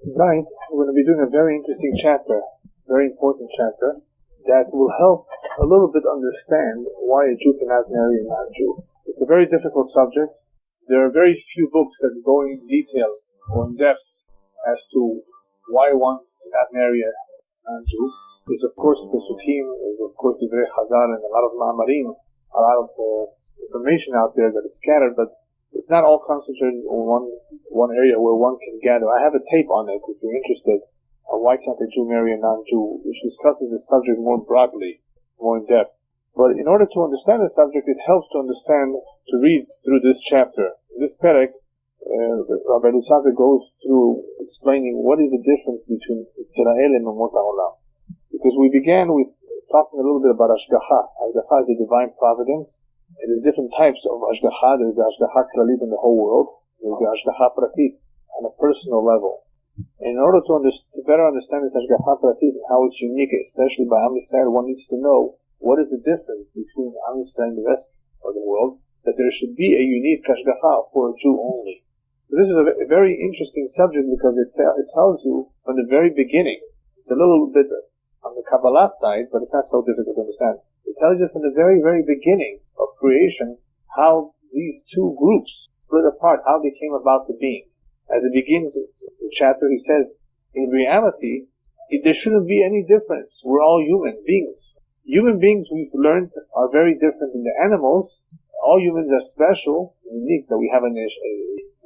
Tonight, we're going to be doing a very interesting chapter, very important chapter, that will help a little bit understand why a Jew cannot marry a non-Jew. It's a very difficult subject. There are very few books that go in detail or in depth as to why one cannot marry a non-Jew. There's of course Pesukim, there's of course Derech and a lot of Ma'amarim, a lot of information out there that is scattered, but it's not all concentrated in one area where one can gather. I have a tape on it if you're interested on why can't a Jew marry a non-Jew, which discusses this subject more broadly, more in depth. But in order to understand the subject, it helps to understand, to read through this chapter. In this Derech, Rabbi Luzzatto goes through explaining what is the difference between Israel and Umot HaOlam. Because we began with talking a little bit about Ashgacha. Ashgacha is a divine providence. And there's different types of Ashgacha. There's the Ashgacha Klalit in the whole world. There's the Ashgacha Pratit on a personal level. And in order to better understand this Ashgacha Pratit and how it's unique, especially by Am Yisrael, one needs to know what is the difference between Am Yisrael and the rest of the world, that there should be a unique Ashgacha for a Jew only. So this is a very interesting subject because it tells you from the very beginning. It's a little bit on the Kabbalah side, but it's not so difficult to understand. It tells you from the very, very beginning of creation how these two groups split apart, how they came about to being. As it begins the chapter, he says, in reality, there shouldn't be any difference. We're all human beings. Human beings, we've learned, are very different than the animals. All humans are special, unique, that we have a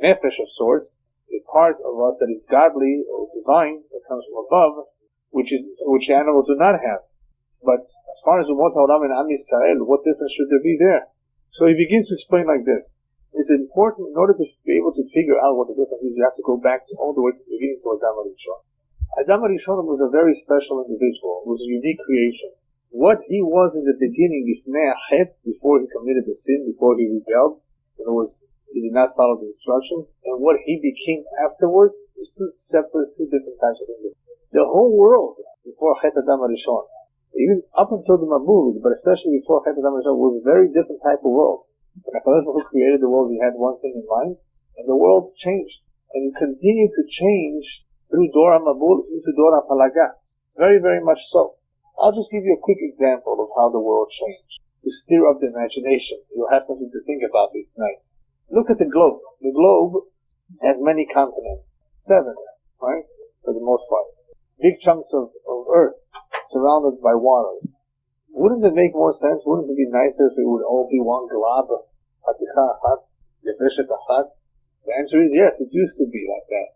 nefesh of sorts, a part of us that is godly or divine, that comes from above, which animals do not have. But as far as Umot HaOlam and Am Yisrael, what difference should there be there? So he begins to explain like this. It's important, in order to be able to figure out what the difference is, you have to go back all the way to the beginning to Adam HaRishon. Adam HaRishon was a very special individual. It was a unique creation. What he was in the beginning, before he committed the sin, before he rebelled, he did not follow the instructions, and what he became afterwards is two different types of individuals. The whole world, before Chet Adam HaRishon, even up until the Mabul, but especially before Chet Adam HaRishon, was a very different type of world. When HaKadosh Baruch Hu created the world, he had one thing in mind, and the world changed. And it continued to change through Dor HaMabul into Dor HaPalaga. Very, very much so. I'll just give you a quick example of how the world changed, to stir up the imagination. You'll have something to think about this night. Look at the globe. The globe has many continents. 7, right? For the most part. Big chunks of earth surrounded by water. Wouldn't it make more sense? Wouldn't it be nicer if it would all be one glob? The answer is yes, it used to be like that.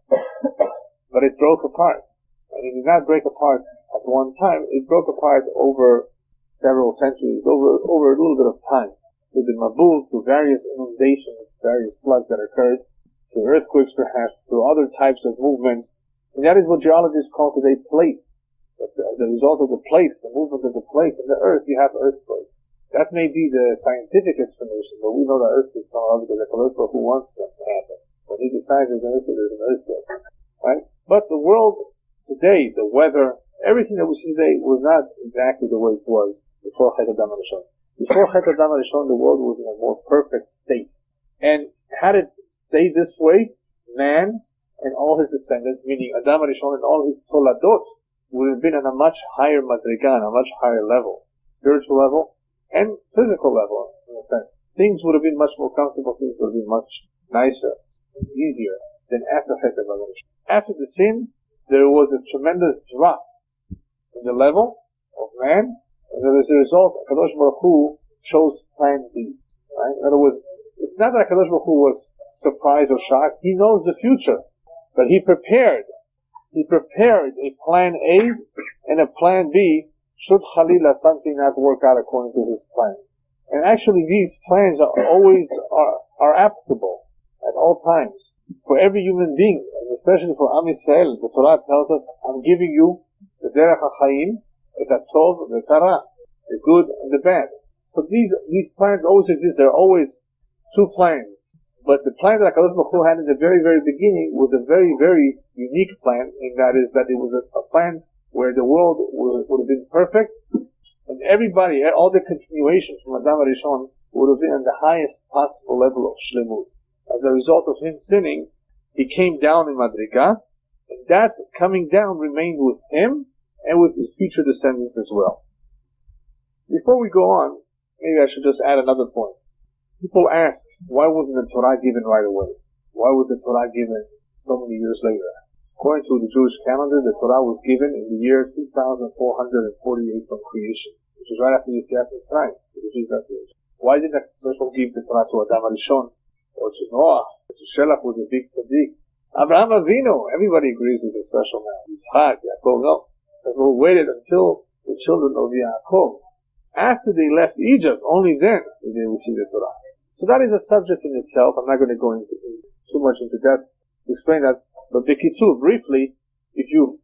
But it broke apart. And it did not break apart at one time. It broke apart over several centuries, over a little bit of time. Through the Mabul, through various inundations, various floods that occurred, through earthquakes perhaps, through other types of movements. And that is what geologists call today plates. The result of the plates, the movement of the plates in the earth, you have earthquakes. That may be the scientific explanation, but we know that earthquakes come out because the Kabbalistic who wants them to happen. When he decides there's an earthquake, right? But the world today, the weather, everything that we see today was not exactly the way it was before Chet Adam HaRishon. Before Chet Adam HaRishon, the world was in a more perfect state. And had it stayed this way, man and all his descendants, meaning Adam HaRishon and all his toladot, would have been on a much higher madrigan, a much higher level, spiritual level and physical level, in a sense. Things would have been much more comfortable, things would have been much nicer and easier than after Chet Adam HaRishon. After the sin, there was a tremendous drop in the level of man, and as a result, HaKadosh Baruch Hu chose plan B. Right? In other words, it's not that HaKadosh Baruch Hu was surprised or shocked. He knows the future, but he prepared a plan A and a plan B should Khalila something not work out according to his plans. And actually these plans are always applicable at all times for every human being, and especially for Am Yisrael. The Torah tells us, I'm giving you the Derech HaChaim, the Tov, the Tara, the good and the bad. So these plans always exist. There are always two plans. But the plan that HaKadosh Baruch Hu had in the very, very beginning was a very, very unique plan, and that is that it was a plan where the world would have been perfect, and everybody, all the continuations from Adam HaRishon would have been on the highest possible level of shlemut. As a result of him sinning, he came down in Madriga, And that coming down remained with him and with his future descendants as well. Before we go on, maybe I should just add another point. People ask, why wasn't the Torah given right away? Why was the Torah given so many years later? According to the Jewish calendar, the Torah was given in the year 2448 from creation, which is right after Yetziat Mitzrayim, the Jews' creation. Why did the Torah give the Torah to Adam HaRishon, or to Noah, or to Shelach, was a big tzaddik? Abraham Avinu, everybody agrees, was a special man. Yitzchak, Yaakov, no. People waited until the children of Yaakov, after they left Egypt, only then did they receive the Torah. So that is a subject in itself. I'm not going to go into too much into that to explain that. But B'kitzur, briefly, if you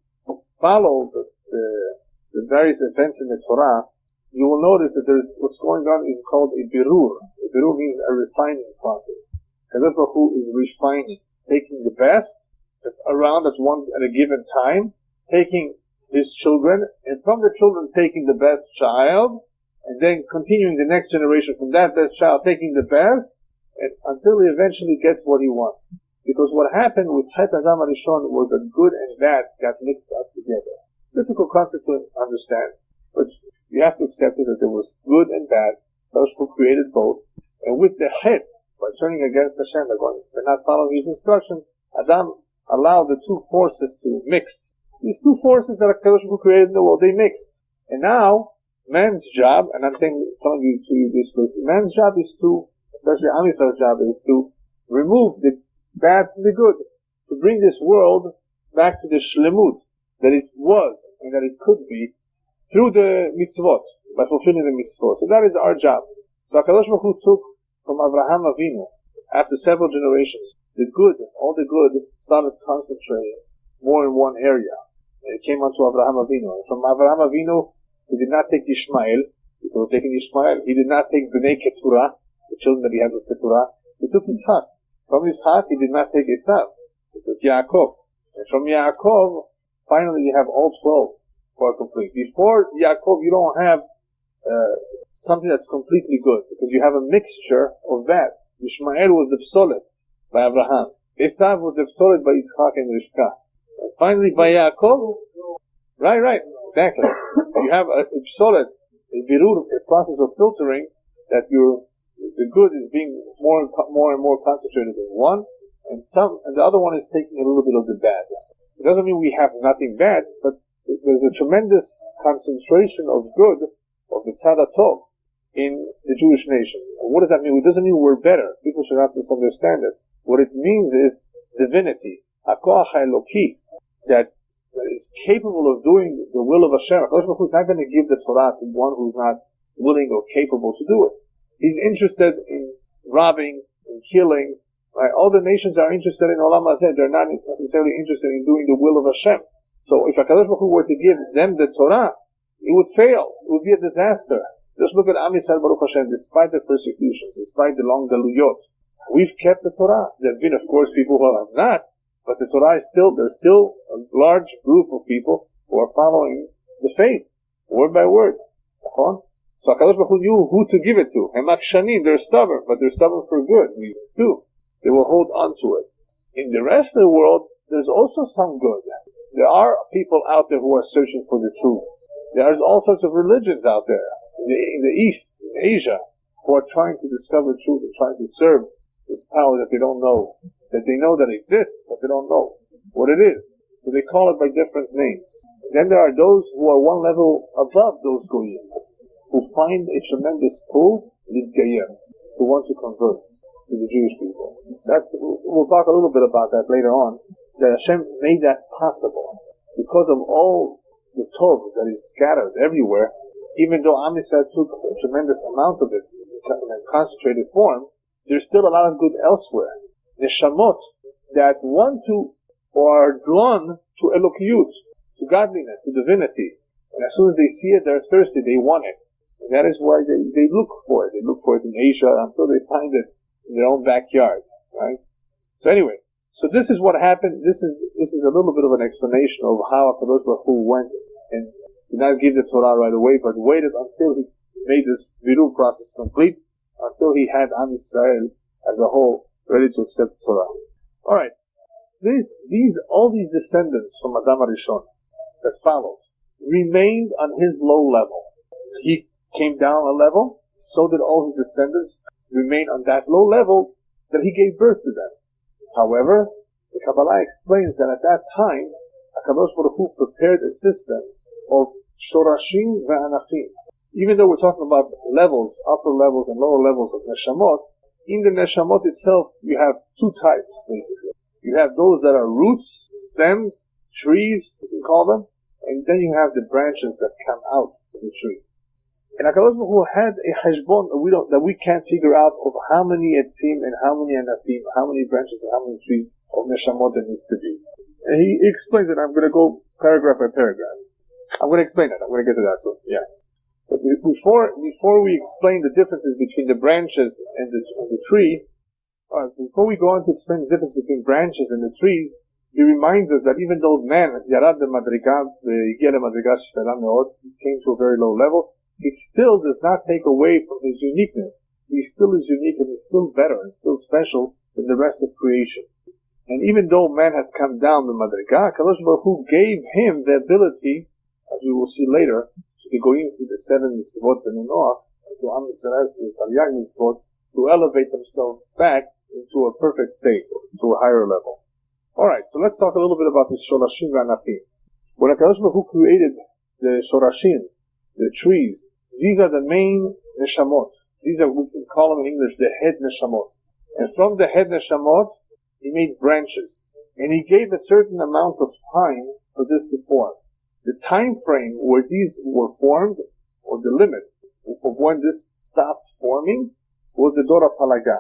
follow the various events in the Torah, you will notice that what's going on is called a birur. A birur means a refining process. Kadosh Baruch Hu is refining, taking the best that's around at a given time, taking his children, and from the children taking the best child, and then continuing the next generation from that best child, taking the best, and until he eventually gets what he wants. Because what happened with Chet Adam HaRishon was that good and bad got mixed up together. Difficult concept to understand, but you have to accept it that there was good and bad. Those who created both, and with the Chet, by turning against Hashem, by not following his instructions, Adam allowed the two forces to mix. These two forces that Kadosh Baruch Hu created in the world, they mixed. And now, man's job, and I'm telling you this way, man's job is to, especially Am Yisrael's job, is to remove the bad from the good, to bring this world back to the shlemut that it was and that it could be through the mitzvot, by fulfilling the mitzvot. So that is our job. So HaKadosh Baruch Hu took from Abraham Avinu, after several generations, the good, all the good, started concentrating more in one area. And it came onto Abraham Avinu. And from Abraham Avinu, he did not take Ishmael. He could have taken Ishmael. He did not take Bnei Keturah, the children that he had with Keturah. He took Yitzhak. From Yitzhak, he did not take Esav. He took Yaakov. And from Yaakov, finally you have all 12 who are complete. Before Yaakov, you don't have something that's completely good, because you have a mixture of bad. Ishmael was the psolet by Abraham. Esav was the psolet by Yitzhak and Rivka. And finally by Yaakov, right, exactly. You have a psolet, a birur, a process of filtering, that the good is being more and more concentrated in one, and the other one is taking a little bit of the bad. It doesn't mean we have nothing bad, but there's a tremendous concentration of good, of the tzad tov, in the Jewish nation. And what does that mean? It doesn't mean we're better. People should not misunderstand it. What it means is divinity, hakoach haeloki, that is capable of doing the will of Hashem. HaKadosh Baruch Hu is not going to give the Torah to one who's not willing or capable to do it. He's interested in robbing, in killing. Right? All the nations are interested in Olam Hazeh. They're not necessarily interested in doing the will of Hashem. So if HaKadosh Baruch Hu were to give them the Torah, it would fail. It would be a disaster. Just look at Am Yisrael Baruch Hashem. Despite the persecutions, despite the long galuyot, we've kept the Torah. There have been, of course, people who have not, but the Torah is there's still a large group of people who are following the faith, word by word. So HaKadosh Baruch Hu knew who to give it to. And Makshanim, they're stubborn, but they're stubborn for good reasons too. They will hold on to it. In the rest of the world, there's also some good. There are people out there who are searching for the truth. There's all sorts of religions out there in the East, in Asia, who are trying to discover truth and trying to serve this power that they don't know, that they know that exists, but they don't know what it is. So they call it by different names. Then there are those who are one level above those goyim, who find a tremendous pull, lidgayim, who want to convert to the Jewish people. We'll talk a little bit about that later on, that Hashem made that possible. Because of all the tov that is scattered everywhere, even though Am Yisrael took a tremendous amount of it in a concentrated form, there's still a lot of good elsewhere. Neshamot that want to, or are drawn to Elokiyut, to godliness, to divinity. And as soon as they see it, they're thirsty, they want it. And that is why they look for it. They look for it in Asia until they find it in their own backyard. Right? So anyway, so this is what happened. This is a little bit of an explanation of how HaKadosh Baruch Hu went and did not give the Torah right away, but waited until he made this birur process complete, until he had Am Yisrael as a whole ready to accept the Torah. Alright. all these descendants from Adam HaRishon that followed remained on his low level. He came down a level, so did all his descendants remain on that low level that he gave birth to them. However, the Kabbalah explains that at that time, HaKadosh Baruch Hu prepared a system of shorashim ve'anafim. Even though we're talking about levels, upper levels and lower levels of neshamot, in the neshamot itself, you have two types, basically. You have those that are roots, stems, trees, you can call them, and then you have the branches that come out of the tree. And HaKadosh Baruch Hu had a heshbon that we can't figure out of how many etzim and how many anafim, how many branches and how many trees of neshamot there needs to be. And he explains it. I'm going to go paragraph by paragraph. I'm going to explain it. I'm going to get to that. So, yeah. But before we explain the differences between the branches and the tree, before we go on to explain the difference between branches and the trees, he reminds us that even though man, Yarad the Madriga, he came to a very low level, he still does not take away from his uniqueness. He still is unique and he's still better and still special than the rest of creation. And even though man has come down the Madriga, Kadosh Baruch Hu gave him the ability, as we will see later, to go into the 7 mitzvot and Noach, to Am Yisrael, to Taryag mitzvot, to elevate themselves back into a perfect state, to a higher level. Alright, so let's talk a little bit about this Shorashim V'Anafim. When HaKadosh Baruch Hu created the Shorashim, the trees, these are the main neshamot. These are, we can call them in English, the head neshamot. And from the head neshamot, he made branches. And he gave a certain amount of time for this to form. The time frame where these were formed, or the limit of when this stopped forming, was the Dora Palaga.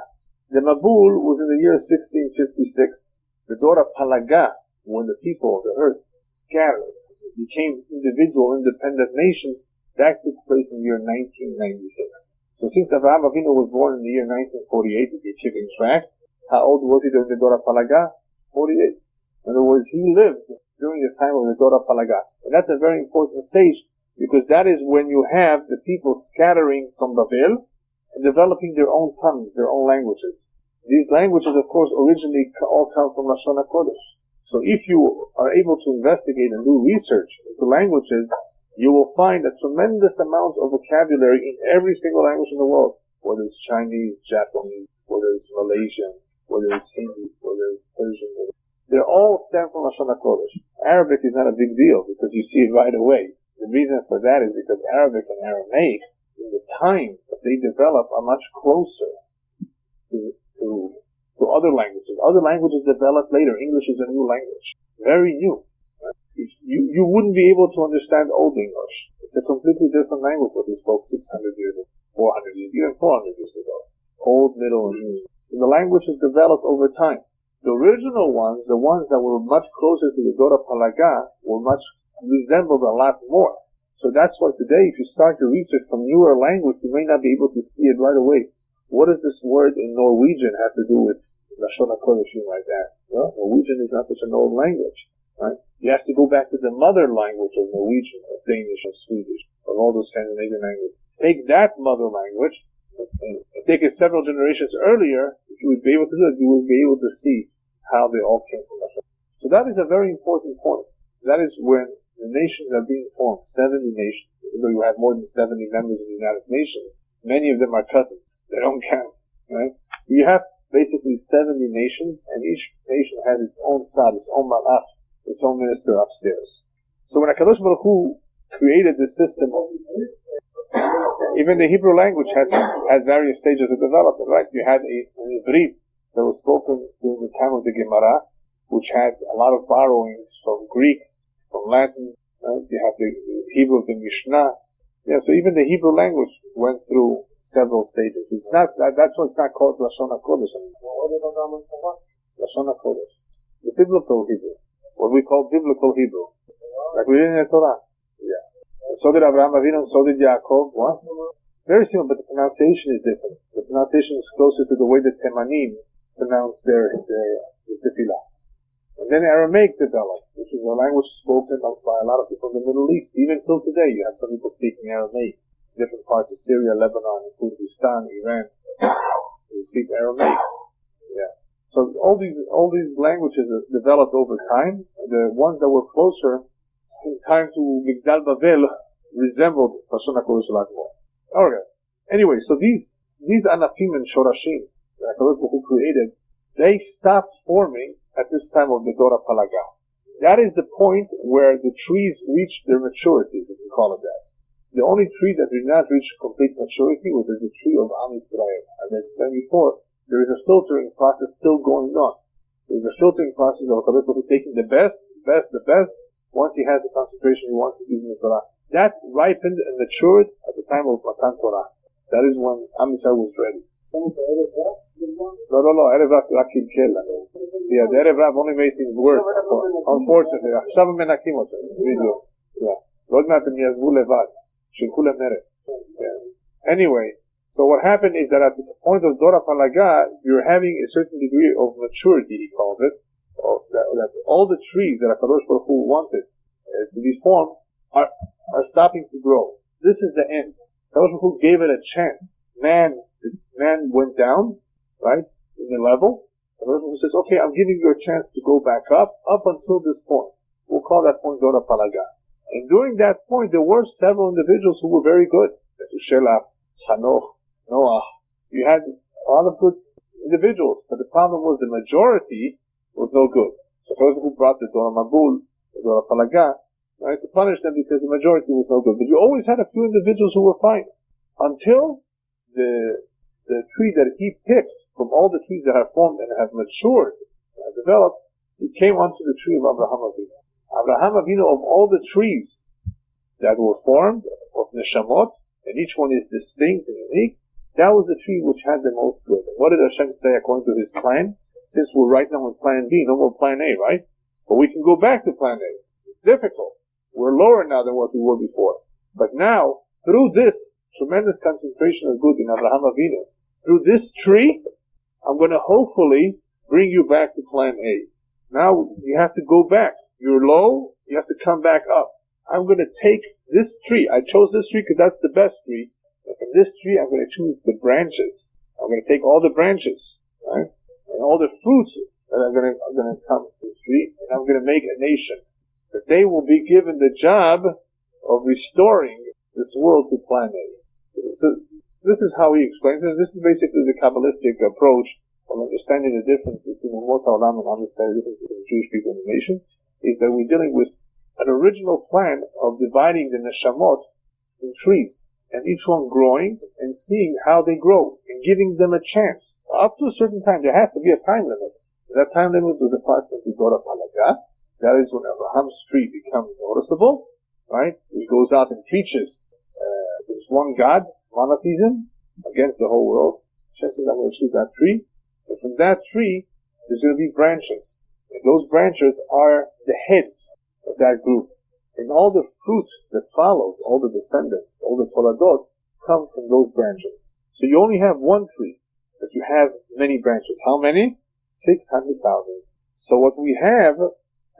The Mabul was in the year 1656. The Dora Palaga, when the people of the earth scattered, became individual independent nations, that took place in the year 1996. So since Avraham Avinu was born in the year 1948, if you're keeping track, how old was he during the Dora Palaga? 48. In other words, he lived during the time of the Dora Palaga. And that's a very important stage, because that is when you have the people scattering from Babel and developing their own tongues, their own languages. These languages, of course, originally all come from Lashon HaKodesh. So if you are able to investigate and do research into languages, you will find a tremendous amount of vocabulary in every single language in the world, whether it's Chinese, Japanese, whether it's Malaysian, whether it's Hindi, whether it's Persian. They all stem from Lashon HaKodesh. Arabic is not a big deal because you see it right away. The reason for that is because Arabic and Aramaic, in the time that they develop, are much closer to other languages. Other languages develop later. English is a new language. Very new. You wouldn't be able to understand Old English. It's a completely different language what we spoke 600 years ago, 400 years, even 400 years ago. Old, Middle, and New. And the language has developed over time. The original ones, the ones that were much closer to the Dora Palaga, resembled a lot more. So that's why today, if you start to research from newer language, you may not be able to see it right away. What does this word in Norwegian have to do with Lashon HaKodesh like that? Well, Norwegian is not such an old language, right? You have to go back to the mother language of Norwegian, of Danish, of Swedish, of all those Scandinavian languages. Take that mother language, and take it several generations earlier. If you would be able to do it, you would be able to see how they all came from Hashem. So that is a very important point. That is when the nations are being formed, 70 nations. Even though you have more than 70 members of the United Nations, many of them are cousins. They don't count, right? You have basically 70 nations, and each nation has its own sad, its own malach, its own minister upstairs. So when HaKadosh Baruch Hu created this system, even the Hebrew language had various stages of development, right? You had an Ivrit that was spoken during the time of the Gemara, which had a lot of borrowings from Greek, from Latin, right? You have the Hebrew of the Mishnah. Yeah, so even the Hebrew language went through several stages. It's not, that's why it's not called Lashon HaKodesh anymore. Lashon HaKodesh. The biblical Hebrew. What we call biblical Hebrew. Like we did in the Torah. Yeah. And so did Abraham Avinu, and so did Yaakov. What? Very simple, but the pronunciation is different. The pronunciation is closer to the way the Temanim pronounce their tefillah. And then Aramaic developed, which is a language spoken by a lot of people in the Middle East. Even till today, you have some people speaking Aramaic. Different parts of Syria, Lebanon, Kurdistan, Iran. They speak Aramaic. Yeah. So all these languages have developed over time. The ones that were closer in time to Migdal Bavel resembled Lashon HaKodesh L'Akbar. Okay. Anyway, so these Anafim and Shorashim that HaKadosh Baruch Hu created, they stopped forming at this time of the Dora Palaga. That is the point where the trees reach their maturity, if you call it that. The only tree that did not reach complete maturity was the tree of Am Yisrael. As I explained before, there is a filtering process still going on. There is a filtering process of HaKadosh Baruch Hu taking the best. Once he has the concentration he wants to give in the Torah. That ripened and matured at the time of Matan Torah. That is when Am Yisrael was ready. No, Erev Rav kilkel. Yeah, the Erev Rav only made things worse, unfortunately. עכשיו הם מנקים אותם, בדיוק. ועוד מעט הם יעזבו לבד, שילכו למרץ. Anyway, so what happened is that at the point of Dora Palaga, you're having a certain degree of maturity, he calls it, that all the trees that HaKadosh Baruch Hu wanted to be formed are stopping to grow. This is the end. HaKadosh Baruch Hu gave it a chance. Man went down, right, in the level. HaKadosh Baruch Hu says, okay, I'm giving you a chance to go back up until this point. We'll call that point Dora Palaga. And during that point, there were several individuals who were very good. Shelach, Hanoch, Noah. You had a lot of good individuals, but the problem was the majority was no good. So HaKadosh Baruch Hu brought the Dora Mabul, the Dora Palaga, right, to punish them because the majority was no good. But you always had a few individuals who were fine. Until the tree that he picked from all the trees that have formed and have matured and developed, he came onto the tree of Abraham Avinu. Abraham Avinu, of all the trees that were formed, of Neshamot, and each one is distinct and unique, that was the tree which had the most good. And what did Hashem say according to his plan? Since we're right now in plan B, no more plan A, right? But we can go back to plan A. It's difficult. We're lower now than what we were before. But now, through this tremendous concentration of good in Abraham Avinu, through this tree, I'm going to hopefully bring you back to plan A. Now, you have to go back. You're low, you have to come back up. I'm going to take this tree. I chose this tree because that's the best tree. And from this tree, I'm going to choose the branches. I'm going to take all the branches, right? And all the fruits that are going to come from this tree, and I'm going to make a nation. That they will be given the job of restoring this world to plan A. So this is how he explains it. This is basically the Kabbalistic approach of understanding the difference between the Umot HaOlam and understanding the difference between the Jewish people and the nation, is that we're dealing with an original plan of dividing the neshamot in trees, and each one growing and seeing how they grow, and giving them a chance. Up to a certain time, there has to be a time limit. That time limit was the part of the Dora Palaga. That is when Abraham's tree becomes noticeable, right? He goes out and preaches there's one God, monotheism, against the whole world. Hashem says, I'm going to choose that tree. And from that tree, there's going to be branches. And those branches are the heads of that group. And all the fruit that follows, all the descendants, all the toladot, come from those branches. So you only have one tree, but you have many branches. How many? 600,000. So what we have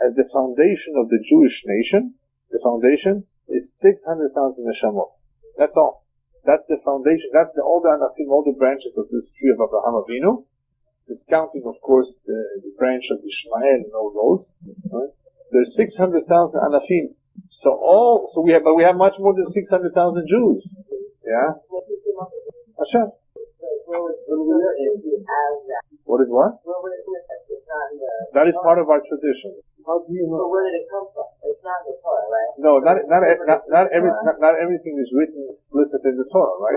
as the foundation of the Jewish nation, the foundation is 600,000 neshamot. That's all. That's the foundation. That's all the anafim, all the branches of this tree of Abraham Avinu. Discounting, of course, the branch of Ishmael and all those. Right? There's 600,000 anafim. So we have much more than 600,000 Jews. Yeah? Hashem. What is what? That is part of our tradition. How do you know? So where did it come from? It's not in the Torah, right? No, not everything is written explicit in the Torah, right?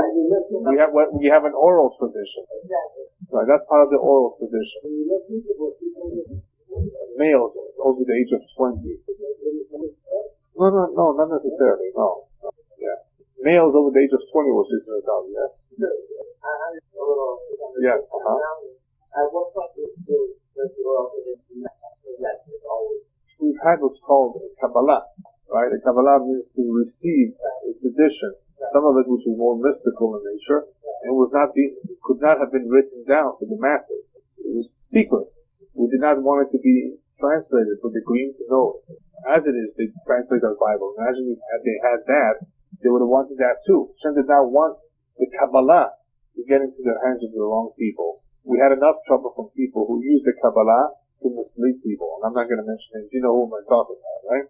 We have an oral tradition. Exactly. Right, that's part of the oral tradition. Males over the age of 20. No, not necessarily, no. Yeah. Males over the age of 20 were 600,000, yeah? Yeah, At what point does the oral tradition we've had what's called a Kabbalah, right? A Kabbalah means to receive a tradition, some of it which is more mystical in nature, and could not have been written down to the masses. It was secrets. We did not want it to be translated for the green to know. As it is, they translate our Bible. Imagine if they had that, they would have wanted that too. Hashem did not want the Kabbalah to get into the hands of the wrong people. we had enough trouble from people who use the Kabbalah to mislead people. And I'm not going to mention names. You know who I'm talking about, right?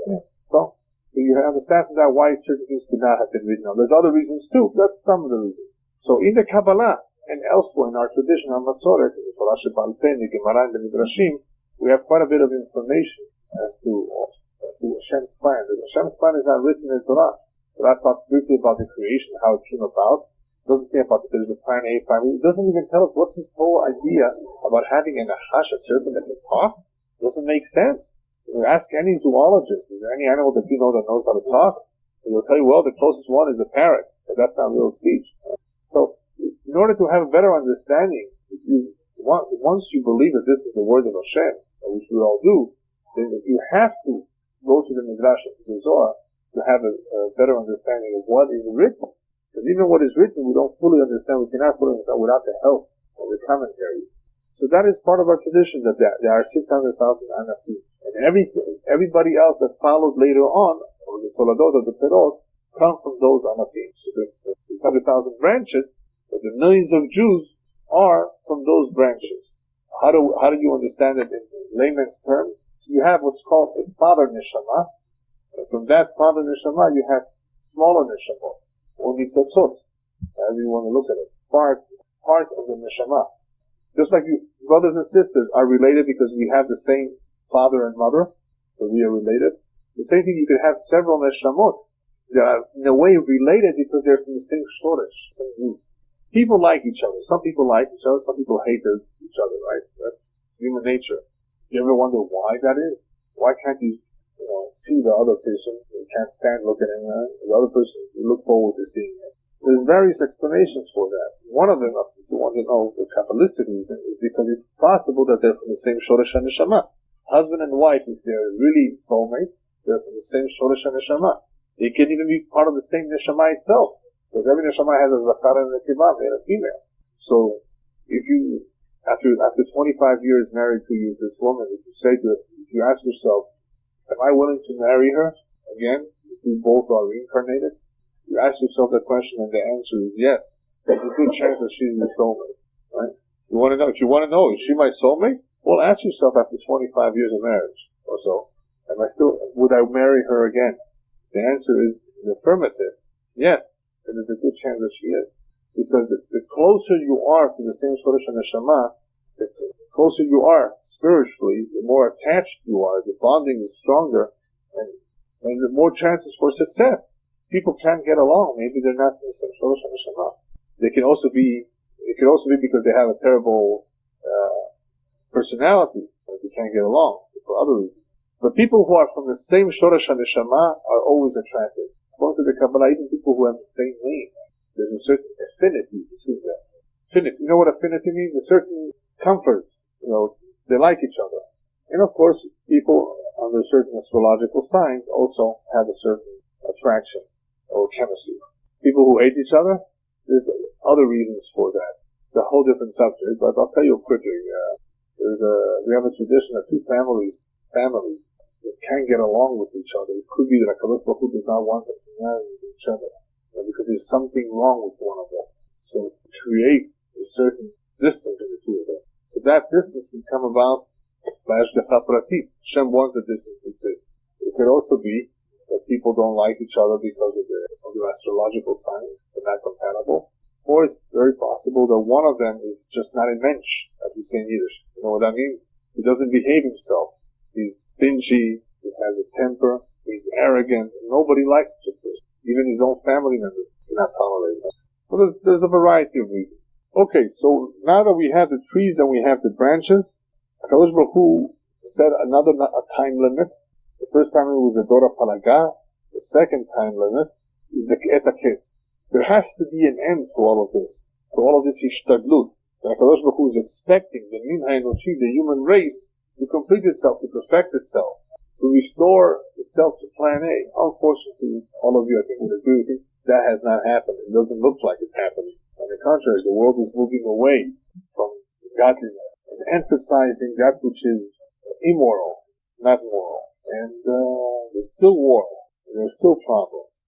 Yeah. So you understand from that why certain things could not have been written on. There's other reasons too. That's some of the reasons. So in the Kabbalah and elsewhere in our tradition, our Masoret, in the Torah Sheba'al Peh, in the Gemara, and the Midrashim, we have quite a bit of information as to Hashem's plan. Hashem's plan is not written in the Torah. Torah talks briefly about the creation, how it came about. It doesn't say about there's a plan A, plan B. It doesn't even tell us what's this whole idea about having a nachash, a serpent that can talk. It doesn't make sense. You ask any zoologist, is there any animal that you know that knows how to talk? And they'll tell you, well, the closest one is a parrot, but that's not real speech. So, in order to have a better understanding, once you believe that this is the word of Hashem, which we all do, then you have to go to the Midrash and the Zohar to have a better understanding of what is written. Because even what is written, we don't fully understand. We cannot fully understand without the help of the commentary. So that is part of our tradition, that there are 600,000 Anafim. And everybody else that followed later on, or the Toladot or the Perot, come from those Anafim. So the 600,000 branches, but the millions of Jews are from those branches. How do you understand it in layman's terms? You have what's called a father neshama, and from that father neshama you have smaller neshamot, or nitzotzot, however you want to look at it, part of the neshama. Just like you, brothers and sisters are related because we have the same father and mother, so we are related. The same thing, you could have several neshamot that are in a way related because they're from the same shoresh, same root. People like each other. Some people like each other, some people hate each other, right? That's human nature. You ever wonder why that is? Why can't you see the other person? You can't stand looking at him. The other person, you look forward to seeing him. There's various explanations for that. One of them, if you want to know the Kabbalistic reason, is because it's possible that they're from the same Shoresh and Neshama. Husband and wife, if they're really soulmates, they're from the same Shoresh and Neshama. They can even be part of the same Neshama itself. Because every Neshama has a Zakar and a Kibbah, male and female. So, if you, after 25 years married to this woman, if you ask yourself, am I willing to marry her again, if we both are reincarnated? You ask yourself that question and the answer is yes. There's a good chance that she's your soulmate, right? You want to know, if you want to know, is she my soulmate? Well, ask yourself after 25 years of marriage or so, would I marry her again? The answer is the affirmative. Yes. And there's a good chance that she is. Because the closer you are to the same Shoresh and Neshama, the closer you are spiritually, the more attached you are, the bonding is stronger, and the more chances for success. People can't get along. Maybe they're not in the same Shoresh and Neshama. It could also be because they have a terrible personality, and they can't get along for other reasons. But people who are from the same Shoresh and Neshama are always attractive. According to the Kabbalah, even people who have the same name, there's a certain affinity between them. Affinity. You know what affinity means? A certain comfort. They like each other. And of course, people under certain astrological signs also have a certain attraction or chemistry. People who hate each other, there's other reasons for that. It's a whole different subject, but I'll tell you quickly. We have a tradition of two families that can't get along with each other. It could be that a Kabbalistic who does not want them to marry each other, because there's something wrong with one of them. So it creates a certain distance in the two of them. So that distance can come about by Hashgacha Pratit. Hashem wants the distance to exist. It could also be that people don't like each other because of their astrological signs. They're not compatible. Or it's very possible that one of them is just not a mensch, as we say in Yiddish. You know what that means? He doesn't behave himself. He's stingy, he has a temper, he's arrogant, nobody likes such a person. Even his own family members do not tolerate him. So there's a variety of reasons. Okay, so now that we have the trees and we have the branches, HaKadosh Baruch Hu set a time limit. The first time limit was the Dora Palaga. The second time limit is the Ke'et HaKetz. There has to be an end to all of this. To all of this Hishtadlut. HaKadosh Baruch Hu is expecting the Min HaEnoshi, the human race, to complete itself, to perfect itself, to restore itself to plan A. Unfortunately, all of you, I think, would agree with me, that has not happened. It doesn't look like it's happening. On the contrary, the world is moving away from godliness and emphasizing that which is immoral, not moral. And there's still war. There's still problems.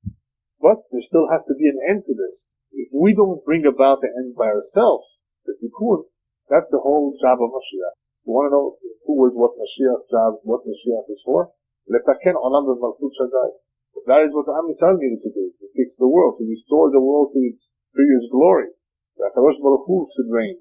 But there still has to be an end to this. If we don't bring about the end by ourselves, the tikkun, That's the whole job of Mashiach. You want to know what Mashiach's job, what Mashiach is for? Letaken olam b'malchut Shaddai. That is what the Am Yisrael needed to do, to fix the world, to restore the world to its previous glory. The HaKadosh Baruch Hu should reign.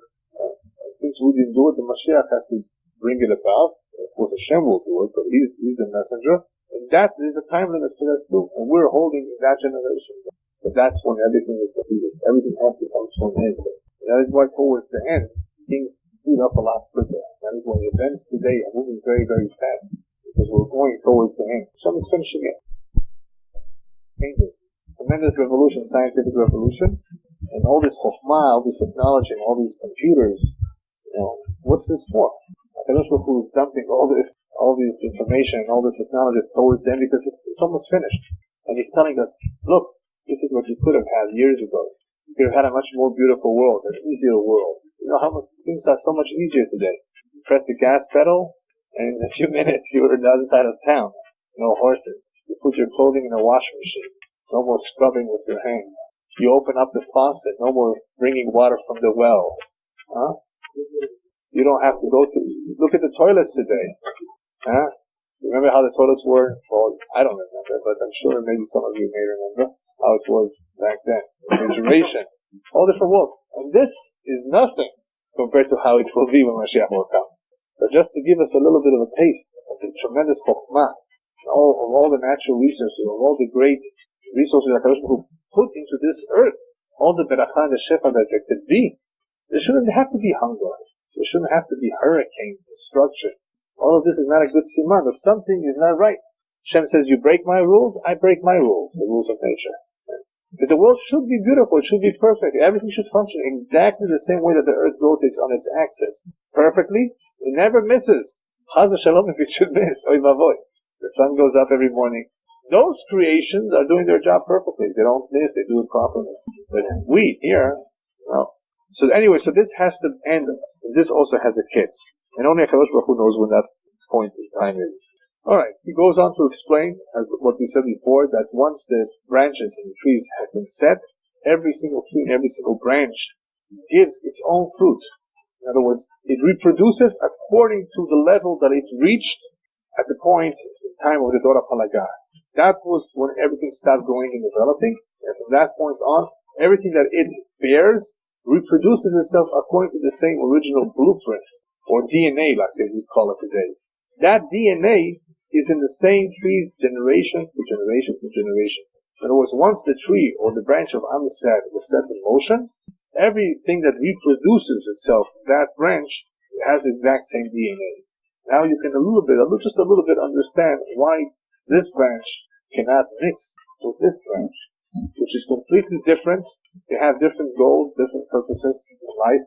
Since we didn't do it, the Mashiach has to bring it about. Of course, Hashem will do it, but he's the messenger. And that is a time limit for us too. And we're holding that generation. But that's when everything is completed. Everything has to come to an end. And that is why towards the end, things speed up a lot quicker. That is when the events today are moving very, very fast. Because we're going towards the end. Hashem is finishing it. Changes. Tremendous revolution, scientific revolution. And all this chokhmah, all this technology, and all these computers, what's this for? HaKadosh Baruch Hu is dumping all this information and all this technology towards the end because it's almost finished. And he's telling us, look, this is what you could have had years ago. You could have had a much more beautiful world, an easier world. You know how much things are so much easier today. You press the gas pedal, and in a few minutes you're on the other side of town. No horses. You put your clothing in a washing machine. No more scrubbing with your hands. You open up the faucet. No more bringing water from the well. Huh? You don't have to look at the toilets today. Huh? Remember how the toilets were? Well, I don't remember, but I'm sure maybe some of you may remember how it was back then. Refrigeration. All different world. And this is nothing compared to how it will be when Mashiach will come. But just to give us a little bit of a taste of the tremendous chokhmah, all the natural resources, of all the great resources that HaKadosh Baruch Hu put into this earth, all the beracha and the shefa that there could be, there shouldn't have to be hunger. There shouldn't have to be hurricanes, destruction. All of this is not a good siman, but something is not right. Hashem says, you break my rules, I break my rules, the rules of nature. Because the world should be beautiful, it should be perfect. Everything should function exactly the same way that the earth rotates on its axis. Perfectly, it never misses. Chaz v'shalom if it should miss. Oy vavoy. The sun goes up every morning. Those creations are doing their job perfectly. They don't miss, they do it properly. But we here, well. So anyway, so this has to end. This also has a kitz. And only HaKadosh Baruch Hu knows when that point in time is. Alright, he goes on to explain, as what we said before, that once the branches in the trees have been set, every single tree and every single branch gives its own fruit. In other words, it reproduces according to the level that it reached at the point in time of the Dora Palaga. That was when everything stopped growing and developing, and from that point on, everything that it bears reproduces itself according to the same original blueprint, or DNA, like they would call it today. That DNA is in the same trees generation to generation to generation. In other words, once the tree or the branch of Am Yisrael was set in motion, everything that reproduces itself, that branch, has the exact same DNA. Now you can just a little bit understand why this branch cannot mix with this branch, which is completely different. They have different goals, different purposes in life.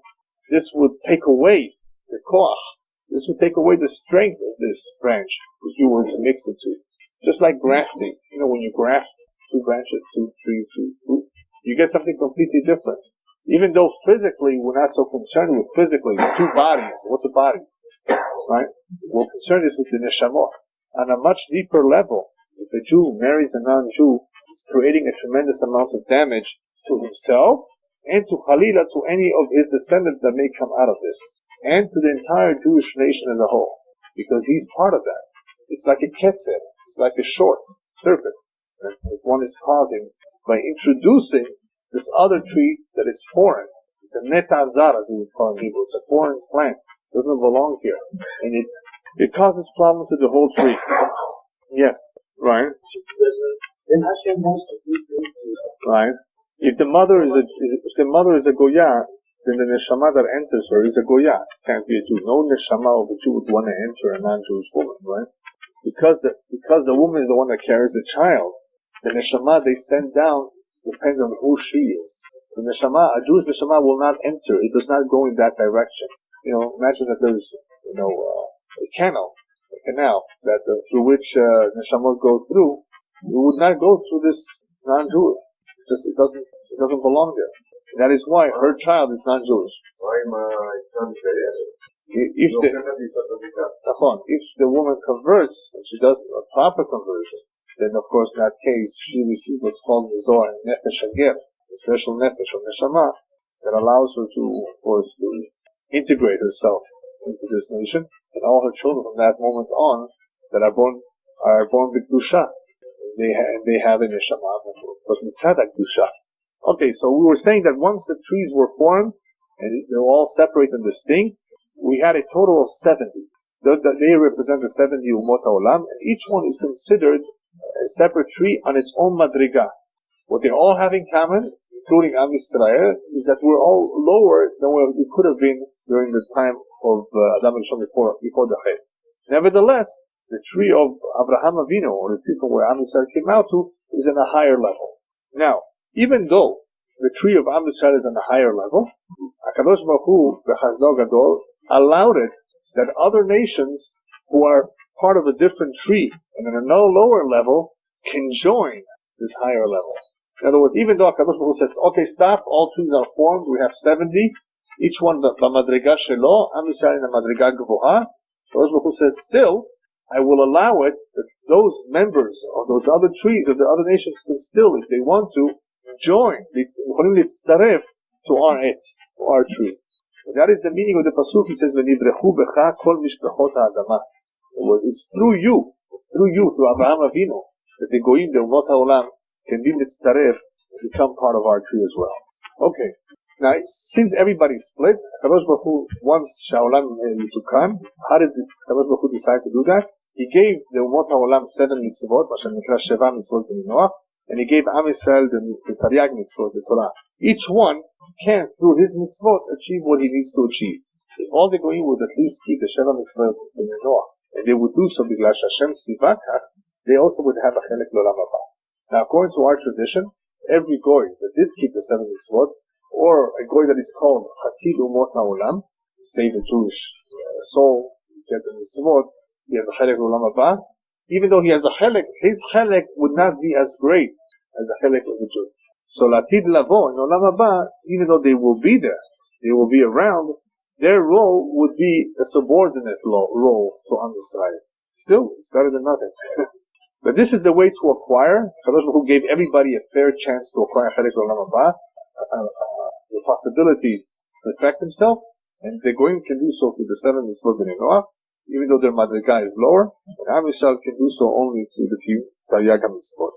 This would take away the koach. This would take away the strength of this branch if you were to mix the two. Just like grafting. You know, when you graft two branches, two trees, you get something completely different. Even though physically we're not so concerned with physically, two bodies. What's a body? Right? We're concerned is with the neshamot. On a much deeper level, if a Jew marries a non-Jew, he's creating a tremendous amount of damage to himself and to Halila, to any of his descendants that may come out of this, and to the entire Jewish nation as a whole, because he's part of that. It's like a ketzer, it's like a short serpent that one is causing by introducing this other tree that is foreign. It's a netazar, as we would call it in Hebrew. It's a foreign plant. It doesn't belong here. And it causes problems to the whole tree. Yes. Right. Right. If the mother is a goya, then the neshama that enters her is a goya. Can't be a Jew. No neshama of a Jew would want to enter a non-Jewish woman, right? Because the woman is the one that carries the child. The neshama they send down depends on who she is. The neshama, a Jewish neshama will not enter. It does not go in that direction. You know, imagine that there's, a canal that through which neshamot go through. You would not go through this non-Jewish. It doesn't belong there. That is why her child is non-Jewish. If the woman converts, and she does a proper conversion, then of course in that case she receives what's called the Zohar nefesh hager, a special nefesh or neshama that allows her to, of course, to integrate herself into this nation, and all her children from that moment on that are born b'kedusha. They have a neshama, but mitzad kedusha. Okay, so we were saying that once the trees were formed and they were all separate and distinct, we had a total of 70. They represent the 70 umot haolam, and each one is considered a separate tree on its own madriga. What they all have in common, including Am Yisrael, is that we're all lower than what we could have been during the time of Adam and Rishon before the Chet. Nevertheless, the tree of Abraham Avinu, or the people where Am Yisrael came out to, is in a higher level. Now, even though the tree of Am Yisrael is on a higher level, HaKadosh Baruch Hu, b'chazdo gadol, allowed it that other nations who are part of a different tree and in a no lower level can join this higher level. In other words, even though HaKadosh Baruch Hu says, okay, stop, all trees are formed, we have 70, each one the madriga shelo, Am Yisrael in the madriga gvoha, HaKadosh Baruch Hu says, still, I will allow it that those members of those other trees of the other nations can still, if they want to, join, to our tree. And that is the meaning of the pasuk. He says, "V'nivrechu becha kol mishpachot ha'adama." It's through you, through Abraham Avinu, that the goyim, the umot haolam, can be mitzaref and become part of our tree as well. Okay. Now, since everybody's split, Kadosh Baruch Hu wants Sha'olam Yitukan. How did Kadosh Baruch Hu decide to do that? He gave the umot haolam 7 mitzvot, Masha Nikra Sheva mitzvot b'Noach, and he gave Am Yisrael the Taryag mitzvot, the Torah. Each one can, through his mitzvot, achieve what he needs to achieve. If all the goyim would at least keep the Sheva mitzvot in Noah, and they would do so because Hashem tzivakach, they also would have a chelek l'olam haba. Now, according to our tradition, every goy that did keep the 7 mitzvot, or a goy that is called Hasid Umot Ha'olam, save the Jewish soul, get the mitzvot, he has a chelek l'olam haba. Even though he has a chelek, his chelek would not be as great as the chelek of the Jew. So latid lavo in olam haba, even though they will be there, they will be around, their role would be a subordinate role to Am Yisrael. Still, it's better than nothing. But this is the way to acquire. Kadosh Baruch Hu gave everybody a fair chance to acquire chelek olam haba, the possibility to perfect himself, and the goyim can do so through the 7 mitzvot b'nei Noach, even though their madriga is lower, and Am Yisrael can do so only through the few Taryag mitzvot.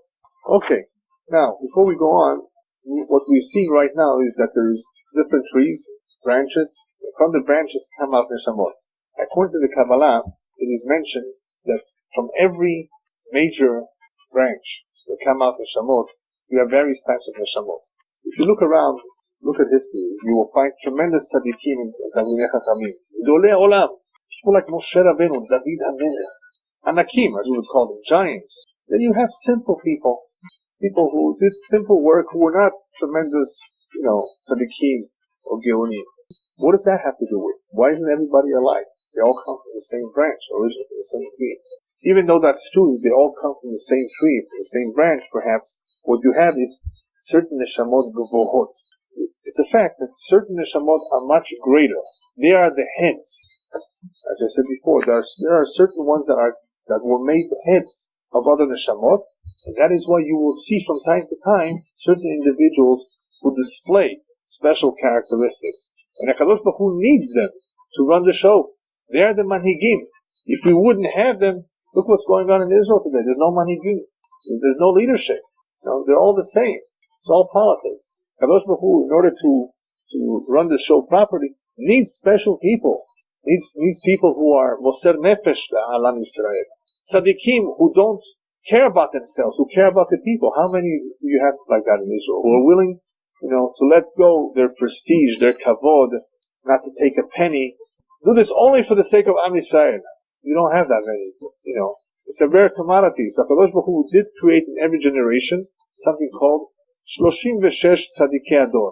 Okay. Now, before we go on, what we've seen right now is that there's different trees, branches. From the branches come out neshamot. According to the Kabbalah, it is mentioned that from every major branch that come out neshamot, you have various types of neshamot. If you look around, look at history, you will find tremendous tzaddikim in Talmidei Chachamim. Gedolei olam. People like Moshe Rabbeinu, David HaMelech, Anakim, as we would call them, giants. Then you have simple people who did simple work, who were not tremendous, tzaddikim or geonim. What does that have to do with? Why isn't everybody alike? They all come from the same branch, originally from the same tree. Even though that's true, they all come from the same tree, from the same branch, perhaps, what you have is certain neshamot gvohot. It's a fact that certain neshamot are much greater. They are the heads. As I said before, there are certain ones that were made heads of other neshamot, and that is why you will see from time to time certain individuals who display special characteristics. And HaKadosh Baruch Hu needs them to run the show. They are the manhigim. If we wouldn't have them, look what's going on in Israel today. There's no manhigim. There's no leadership. They're all the same. It's all politics. HaKadosh Baruch Hu, in order to run the show properly, needs special people. Needs people who are moser nefesh alam Yisrael. Tzaddikim who don't care about themselves, who care about the people. How many do you have like that in Israel? Who are willing, to let go their prestige, their kavod, not to take a penny. Do this only for the sake of Am Yisrael. You don't have that many, It's a rare commodity. So HaKadosh Baruch Hu did create in every generation something called 36 Tzadikei Ador.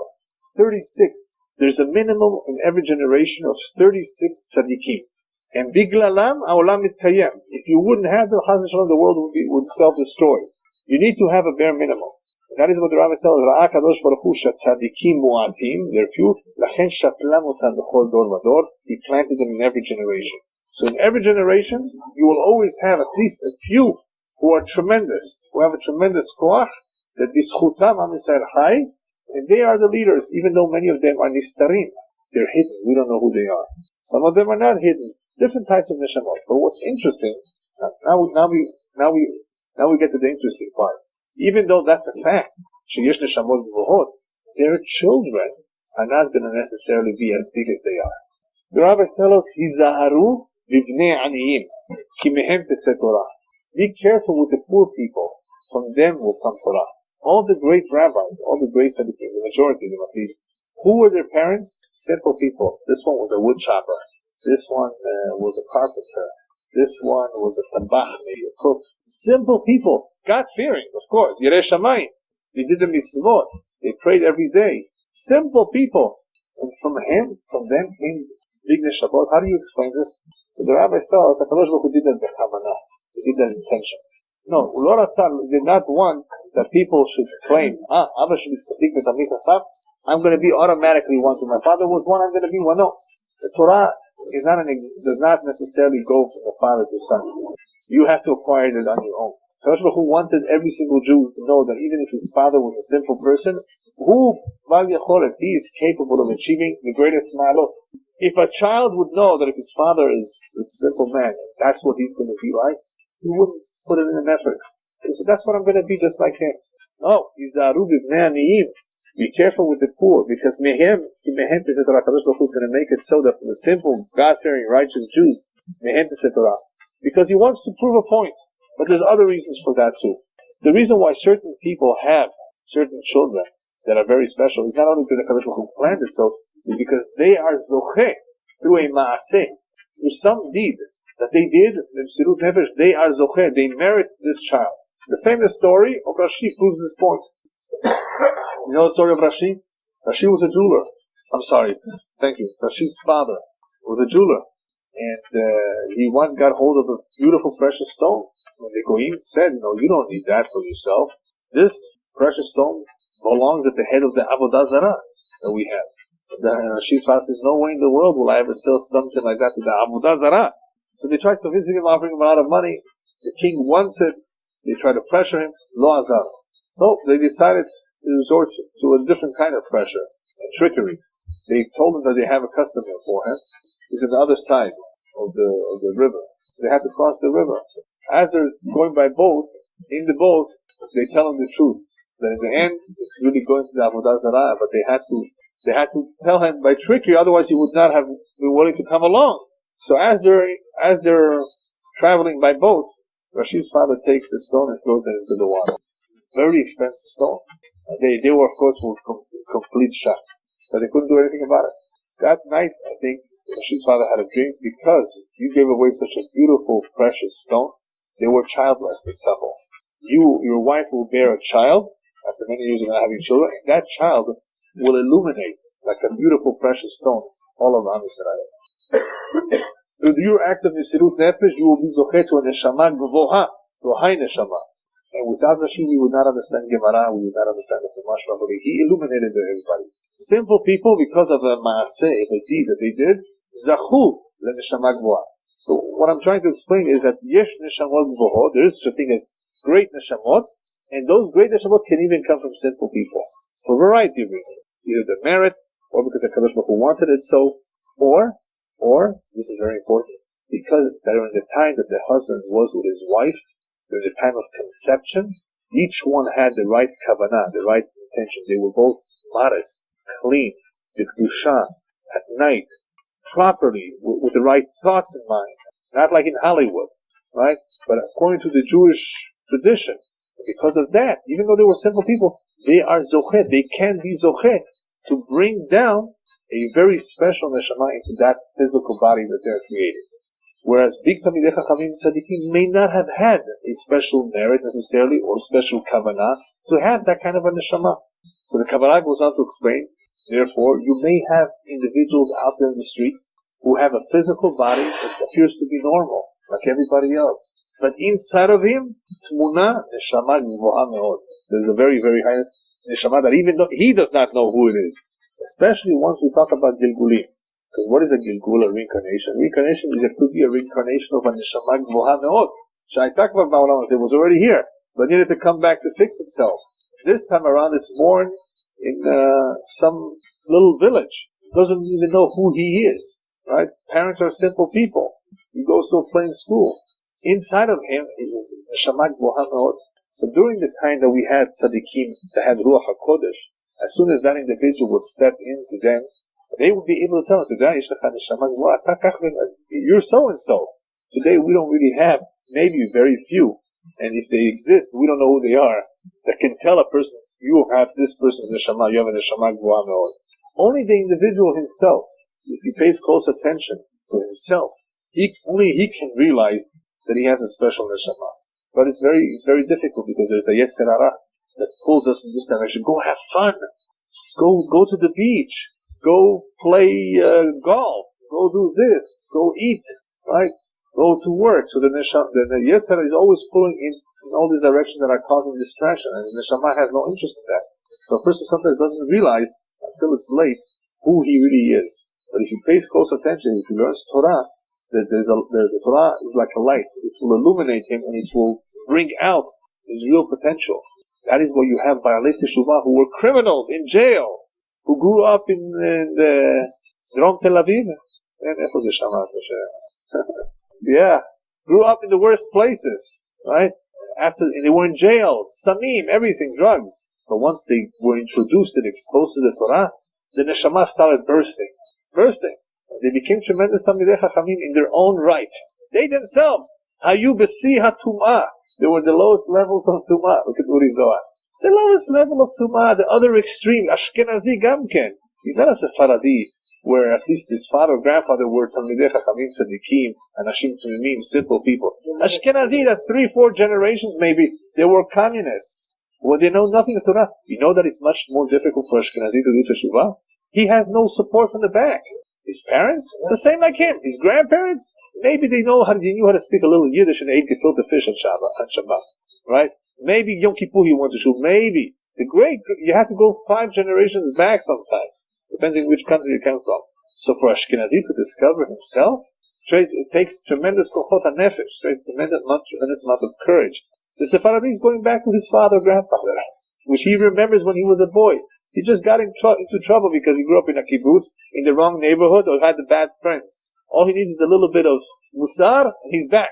36. There's a minimum in every generation of 36 tzaddikim. And biglalam ha'olam mitkayem. If you wouldn't have them, the world would self-destroy. You need to have a bare minimum. And that is what the Rabbi says, Ra'ah Kadosh Baruch Hu she'tzaddikim mu'atim, they're few, lachen shaklam otam b'chol dor v'dor, he planted them in every generation. So in every generation, you will always have at least a few who are tremendous, who have a tremendous koach, that bischutam Am Yisrael chai, and they are the leaders, even though many of them are nistarim. They're hidden. We don't know who they are. Some of them are not hidden. Different types of neshamot. But what's interesting, now we get to the interesting part. Even though that's a fact, sheyesh neshamot gvuhot, their children are not going to necessarily be as big as they are. The rabbis tell us, Hizaharu vivnei aniyim, ki mehem tetzeh Torah. Be careful with the poor people. From them will come Torah. All the great rabbis, all the great tzaddikim, the majority of them at least, who were their parents? Simple people. This one was a wood chopper. This one was a carpenter. This one was a tabach, maybe a cook. Simple people. God-fearing, of course. Yerei Shamayim. They did the mitzvot. They prayed every day. Simple people. And from them came big neshamot. How do you explain this? So the rabbis tell us, HaKadosh Baruch Hu did that b'kavanah. He did that intention. No, Ulor Atzar did not want that people should claim, Abba should be tzaddik v'tamid chacham. I'm going to be automatically one. My father was one, I'm going to be one. No. The Torah does not necessarily go from the father to son. You have to acquire it on your own. HaKadosh Baruch Hu wanted every single Jew to know that even if his father was a simple person, he is capable of achieving the greatest ma'alot. If a child would know that if his father is a simple man, that's what he's going to be like, he wouldn't put in an effort. So that's what I'm going to be, just like him. Oh, Yizaru b'vnei aniyim. Be careful with the poor, because mehem tetzeh Torah. HaKadosh Baruch Hu is going to make it so that for the simple, God-fearing, righteous Jews, mehem tetzeh Torah. Because he wants to prove a point. But there's other reasons for that too. The reason why certain people have certain children that are very special is not only because HaKadosh Baruch Hu planned it so, it's because they are zocheh through a ma'aseh, through some deed that they did, they are zocheh, they merit this child. The famous story of Rashi proves this point. You know the story of Rashi? Rashi was a jeweler. I'm sorry. Thank you. Rashi's father was a jeweler. And he once got hold of a beautiful precious stone. And the Goyim said, you don't need that for yourself. This precious stone belongs at the head of the Avodah Zarah that we have. Rashi's father says, no way in the world will I ever sell something like that to the Avodah Zarah. So they tried convincing him, offering him a lot of money. The king wants it. They tried to pressure him. Lo azar. So they decided to resort to a different kind of pressure and trickery. They told him that they have a customer for him. He's on the other side of the river. They had to cross the river. As they're going by boat, in the boat, they tell him the truth. That in the end, it's really going to the Avodah Zarah, but they had to tell him by trickery, otherwise he would not have been willing to come along. So as they're traveling by boat, Rashi's father takes the stone and throws it into the water. Very expensive stone. And they were, of course, with complete shock. But they couldn't do anything about it. That night, I think, Rashi's father had a dream because you gave away such a beautiful, precious stone. They were childless, this couple. Your wife will bear a child after many years of not having children, and that child will illuminate like a beautiful, precious stone all of Am Yisrael. Through your act of Nisirut Nefesh, you will be zocheh to a neshama gvoha, to a high neshama. And without Rashi, we would not understand Gemara, we would not understand the Chumash, but he illuminated everybody. Simple people, because of a maaseh, the deed that they did, zachu le neshama gvoha. So what I'm trying to explain is that yesh neshamot gvohot, there is such a thing as great neshamot, and those great neshamot can even come from simple people, for a variety of reasons. Either the merit, or because HaKadosh Baruch Hu wanted it so, or, this is very important, because during the time that the husband was with his wife, during the time of conception, each one had the right kavanah, the right intention. They were both modest, clean, with kedusha, at night, properly, with the right thoughts in mind. Not like in Hollywood, right? But according to the Jewish tradition, because of that, even though they were simple people, they are zocheh, they can be zocheh to bring down a very special neshama into that physical body that they're creating. Whereas big Talmidei Chachamim Tzadikim may not have had a special merit necessarily, or special kavanah, to have that kind of a neshama. So the Kabbalah goes on to explain, therefore, you may have individuals out there in the street who have a physical body that appears to be normal, like everybody else. But inside of him, Tmuna Neshama Gvoha Meod. There's a very, very high Neshama that even though he does not know who it is. Especially once we talk about Gilgulim. Because what is a Gilgul, a reincarnation? Reincarnation is, it could be a reincarnation of a Neshama Gvoha Meod. Shaitakva Ba'olam, it was already here, but needed to come back to fix itself. This time around, it's born in some little village. doesn't even know who he is, right? Parents are simple people. He goes to a plain school. Inside of him is Neshama Gvoha Meod. So during the time that we had tzaddikim that had Ruach HaKodesh, as soon as that individual would step into them, they would be able to tell him, you're so-and-so. Today we don't really have, maybe very few, and if they exist, we don't know who they are, that can tell a person, you have this person's neshama, you have a neshama gvoha meod. Only the individual himself, if he pays close attention to himself, only he can realize that he has a special neshama. But it's very difficult because there's a yetzer hara that pulls us in this direction. Go have fun. Go to the beach. Go play golf. Go do this. Go eat. Right? Go to work. So the yetzer hara is always pulling in all these directions that are causing distraction, and the neshama has no interest in that. So a person sometimes doesn't realize until it's late who he really is. But if he pays close attention, if he learns Torah, the Torah is like a light. It will illuminate him and it will bring out his real potential. That is what you have Baalei Teshuvah who were criminals in jail, who grew up in the Drom Tel Aviv. Yeah, grew up in the worst places, right? After they were in jail, samim, everything, drugs. But once they were introduced and exposed to the Torah, the neshama started bursting. They became tremendous Talmidei Chachamim in their own right. They themselves, hayu b'si hatumah. They were the lowest levels of tumah. Look at Uri Zohar. The lowest level of tumah, the other extreme, Ashkenazi Gamken. He's not a Sephardi, where at least his father or grandfather were Talmidei Chachamim, Tzadikim, Anashim Tumimim, simple people. Ashkenazi, that 3-4 generations maybe, they were communists. Well, they know nothing of Torah. You know that it's much more difficult for Ashkenazi to do Teshuvah? He has no support from the back. His parents, the same like him. His grandparents, maybe they knew how to speak a little Yiddish and ate gefilte fish on Shabbat, right? Maybe Yom Kippur he went to shul, maybe. You have to go 5 generations back sometimes, depending which country you come from. So for Ashkenazi to discover himself, it takes tremendous kochot hanefesh, tremendous amount of courage. The Sephardi is going back to his father or grandfather, which he remembers when he was a boy. He just got into trouble because he grew up in a kibbutz, in the wrong neighborhood, or had the bad friends. All he needs is a little bit of musar, and he's back.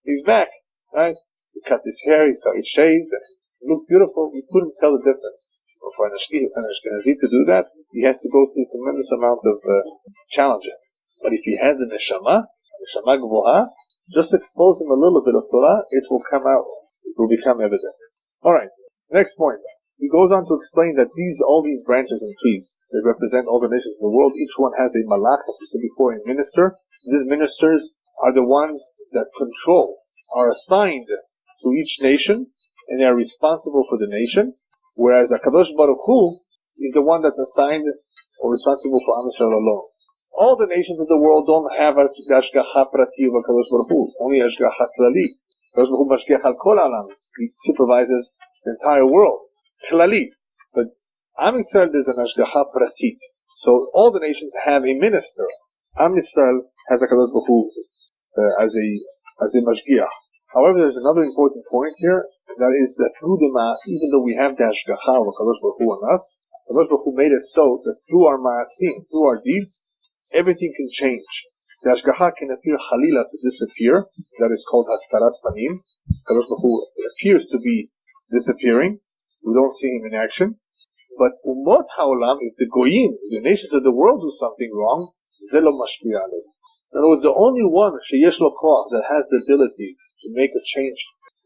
He's back, right? He cuts his hair, he shaves, and he looks beautiful. You couldn't tell the difference. But for an Ashkenazi to do that, he has to go through a tremendous amount of challenges. But if he has the neshama gvoha, just expose him a little bit of Torah, it will come out. It will become evident. Alright, next point. He goes on to explain that all these branches and trees, they represent all the nations of the world. Each one has a malach, as we said before, a minister. These ministers are the ones that are assigned to each nation, and they are responsible for the nation. Whereas HaKadosh Baruch Hu is the one that's assigned or responsible for Am Yisrael alone. All the nations of the world don't have the Hashgacha Prati of HaKadosh Baruch Hu, only Hashgacha Klali. HaKadosh Baruch Hu Mashgiach al Kol Alam. He supervises the entire world. Klali. But Am Yisrael is an Hashgacha Pratit. So all the nations have a minister. Am Yisrael has HaKadosh Baruch Hu as a Mashgiach. However, there's another important point here, that is that through the Maas, even though we have the Hashgacha of HaKadosh Baruch Hu on us, HaKadosh Baruch Hu made it so that through our Maasim, through our deeds, everything can change. The Hashgacha can appear Halila to disappear, that is called Hastarat Panim. HaKadosh Baruch Hu appears to be disappearing. We don't see him in action. But Umot HaOlam, if the Goyim, the nations of the world do something wrong, Zelo Mashpia Aleh. In other words, the only one, Sheyesh Lo Koach, that has the ability to make a change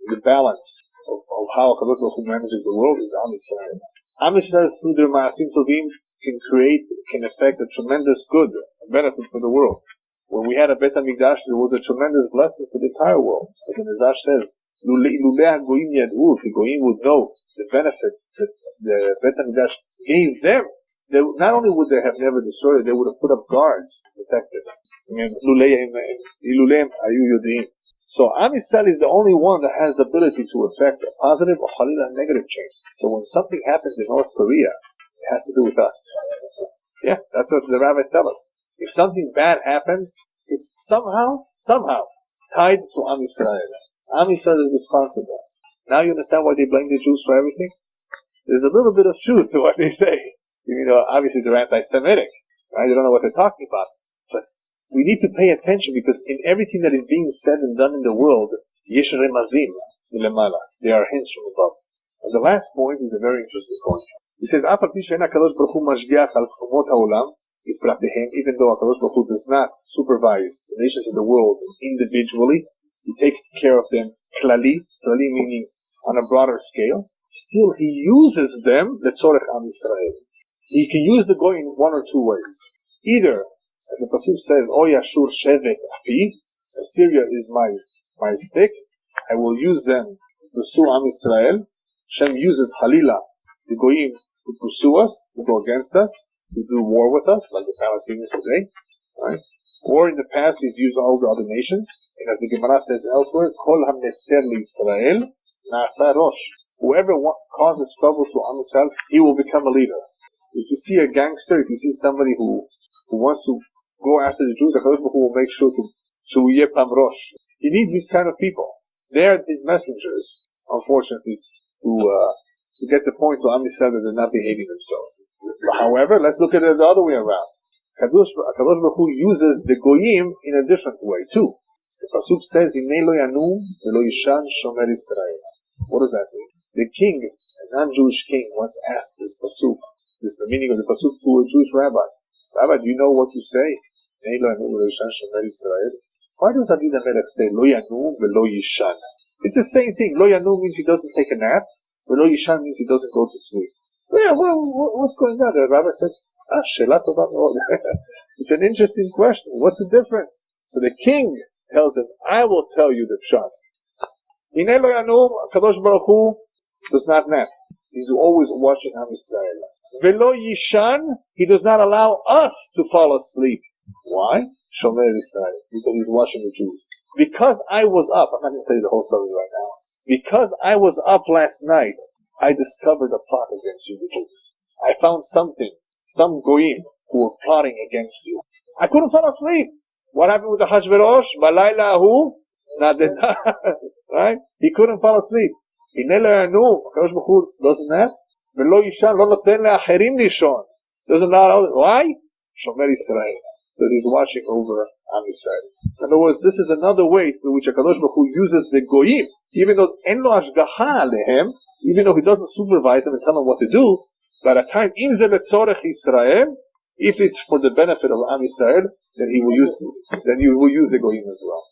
in the balance of how HaKadosh Baruch Hu manages the world is Am Yisrael. Am Yisrael, through their Maasim Tovim, can affect a tremendous good, a benefit for the world. When we had a Bet HaMikdash, there was a tremendous blessing for the entire world. As the Midrash says, Lulei HaGoyim Yad'u, if the Goyim would know the benefit that the Bet HaMikdash gave them, not only would they have never destroyed it, they would have put up guards to protect it. So Am Yisrael is the only one that has the ability to affect a positive or a negative change. So when something happens in North Korea, it has to do with us. Yeah, that's what the rabbis tell us. If something bad happens, it's somehow tied to Am Yisrael. Am Yisrael is responsible. Now you understand why they blame the Jews for everything? There's a little bit of truth to what they say. Obviously they're anti-Semitic. Right? They don't know what they're talking about. But we need to pay attention because in everything that is being said and done in the world, yesh remazim milemala. There are hints from above. And the last point is a very interesting point. He says, "Af al pi she'en HaKadosh Baruch Hu mashgiach al tchumot ha'olam, even though HaKadosh Baruch Hu does not supervise the nations of the world individually, He takes care of them klali meaning on a broader scale. Still, He uses them letzorech am Yisrael. He can use the goy in one or two ways. Either, as the pasuk says, "O Yashur shevet afi," Assyria is my stick. I will use them to pursue am Yisrael. Hashem uses halila the goyim to pursue us, to go against us, to do war with us, like the Palestinians today, right? Or in the past, He's used all the other nations. And as the Gemara says elsewhere, Kol ha-netzer li-Yisrael na'asa rosh. Whoever causes trouble to Am Yisrael, he will become a leader. If you see a gangster, if you see somebody who wants to go after the Jews, the Kadosh Baruch Hu will make sure to yepam rosh. He needs these kind of people. They are His messengers, unfortunately, to get the point to Am Yisrael that they're not behaving themselves. However, let's look at it the other way around. Kadosh Baruch Hu uses the goyim in a different way too. The pasuk says, "Hinei lo yanu velo yishan shomer Yisrael." What does that mean? The king, a non-Jewish king, once asked this pasuk, this is the meaning of the pasuk, to a Jewish rabbi. Rabbi, do you know what you say? "Hinei lo yanu velo yishan shomer Yisrael." Why does David HaMelech say lo yanu velo yishan? It's the same thing. Lo yanu means he doesn't take a nap. Velo yishan means he doesn't go to sleep. Yeah, well, what's going on? The rabbi said, it's an interesting question. What's the difference? So the king tells him, I will tell you the pshat. Hinei lo yanu, Kadosh Baruch Hu does not nap. He's always watching Am Yisrael. Velo yishan, He does not allow us to fall asleep. Why? Shomer Yisrael. Because He's watching the Jews. Because I was up, I'm not going to tell you the whole story right now. Because I was up last night, I discovered a plot against you, the Jews. I found something, some goyim who were plotting against you. I couldn't fall asleep. What happened with the Hashverosh? Balayla ahu nadena. Right? He couldn't fall asleep. Hinei lo yanu, Kadosh Baruch Hu doesn't nap. Velo yishan lo noten le'acherim lishon. Doesn't allow. Why? Shomer Yisrael. Because He's watching over Am Yisrael. In other words, this is another way through which HaKadosh Baruch Hu uses the goyim, even though en lo hashgacha alehem, even though He doesn't supervise them and tell them what to do, but at times, im ze letzorech Yisrael, if it's for the benefit of Am Yisrael, then He will use the goyim as well.